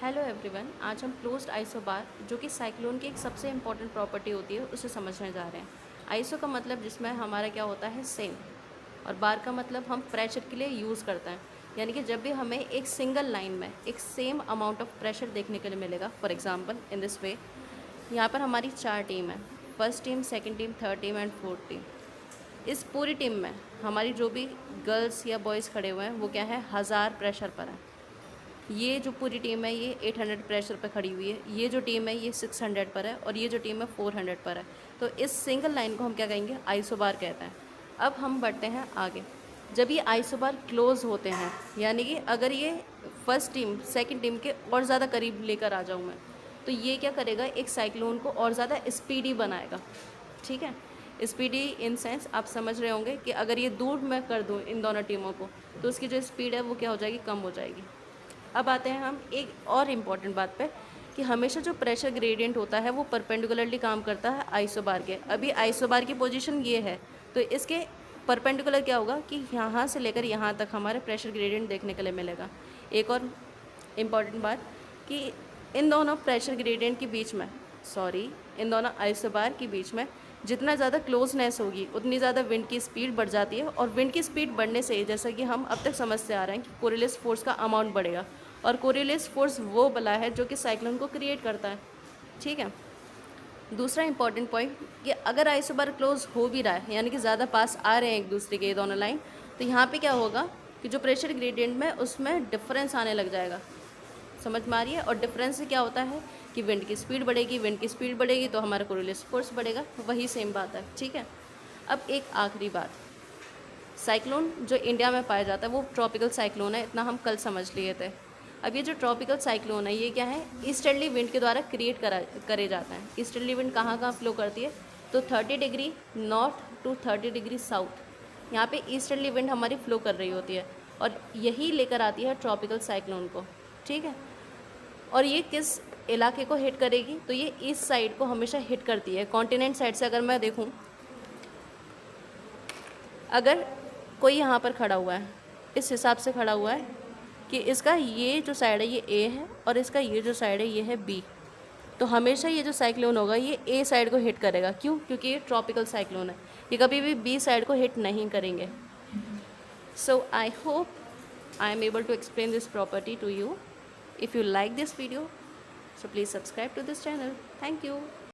Hello everyone, आज हम closed isobar जो कि साइक्लोन की एक सबसे इम्पॉर्टेंट प्रॉपर्टी होती है उसे समझने जा रहे हैं। आइसो का मतलब जिसमें हमारा क्या होता है सेम, और बार का मतलब हम प्रेशर के लिए यूज़ करते हैं। यानी कि जब भी हमें एक सिंगल लाइन में एक सेम अमाउंट ऑफ प्रेशर देखने के लिए मिलेगा, for example in this way, यहाँ पर हमारी 4 टीम है, first team, second team, third team and fourth team. इस पूरी टीम में हमारी जो भी गर्ल्स या बॉयज़ खड़े हुए हैं वो क्या है, 1000 प्रेशर पर है। ये जो पूरी टीम है ये 800 प्रेशर पर खड़ी हुई है, ये जो टीम है ये 600 पर है, और ये जो टीम है 400 पर है। तो इस सिंगल लाइन को हम क्या कहेंगे, आइसोबार कहते हैं। अब हम बढ़ते हैं आगे। जब ये आइसोबार क्लोज होते हैं, यानी कि अगर ये फर्स्ट टीम सेकंड टीम के और ज़्यादा करीब लेकर आ जाऊँ मैं, तो ये क्या करेगा, एक साइक्लोन को और ज़्यादा स्पीडी बनाएगा। ठीक है, स्पीडी इन सेंस आप समझ रहे होंगे कि अगर ये दूर मैं कर दूँ इन दोनों टीमों को, तो उसकी जो स्पीड है वो क्या हो जाएगी, कम हो जाएगी। अब आते हैं हम एक और इम्पॉर्टेंट बात पे कि हमेशा जो प्रेशर ग्रेडियंट होता है वो परपेंडिकुलरली काम करता है आइसोबार के। अभी आइसोबार की पोजीशन ये है, तो इसके परपेंडिकुलर क्या होगा कि यहाँ से लेकर यहाँ तक हमारे प्रेशर ग्रेडियंट देखने के लिए मिलेगा। एक और इम्पॉर्टेंट बात कि इन दोनों प्रेशर ग्रेडियंट के बीच में, इन दोनों आइसोबार के बीच में जितना ज़्यादा क्लोजनेस होगी उतनी ज़्यादा विंड की स्पीड बढ़ जाती है, और विंड की स्पीड बढ़ने से, जैसा कि हम अब तक समझते आ रहे हैं, कि कोरिलेस फोर्स का अमाउंट बढ़ेगा, और कोरिलेस फोर्स वो बला है जो कि साइक्लोन को क्रिएट करता है। ठीक है, दूसरा इंपॉर्टेंट पॉइंट कि अगर आइसोबार क्लोज हो भी रहा है, यानी कि ज़्यादा पास आ रहे हैं एक दूसरे के ये दोनों लाइन, तो यहाँ पे क्या होगा कि जो प्रेशर ग्रेडियंट में उसमें डिफरेंस आने लग जाएगा। समझ में आ रही है? और डिफरेंस से क्या होता है कि विंड की स्पीड बढ़ेगी, विंड की स्पीड बढ़ेगी तो हमारा कोरिलेस फोर्स बढ़ेगा, वही सेम बात है। ठीक है, अब एक आखिरी बात, साइक्लोन जो इंडिया में पाया जाता है वो ट्रॉपिकल साइक्लोन है, इतना हम कल समझ लिए थे। अब ये जो ट्रॉपिकल साइक्लोन है ये क्या है, ईस्टर्ली विंड के द्वारा क्रिएट करे जाता है। ईस्टर्ली विंड कहाँ कहाँ फ्लो करती है, तो 30 degree north to 30 degree south, यहाँ पे ईस्टर्ली विंड हमारी फ्लो कर रही होती है, और यही लेकर आती है ट्रॉपिकल साइक्लोन को। ठीक है, और ये किस इलाके को हिट करेगी, तो ये ईस्ट साइड को हमेशा हिट करती है। कॉन्टिनेंट साइड से अगर मैं देखूँ, अगर कोई यहाँ पर खड़ा हुआ है, इस हिसाब से खड़ा हुआ है कि इसका ये जो साइड है ये ए है, और इसका ये जो साइड है ये है बी, तो हमेशा ये जो साइक्लोन होगा ये ए साइड को हिट करेगा। क्यों? क्योंकि ये ट्रॉपिकल साइक्लोन है, ये कभी भी बी साइड को हिट नहीं करेंगे। So I hope I am able to explain this property to you. If you like this video, so please subscribe to this channel. Thank you.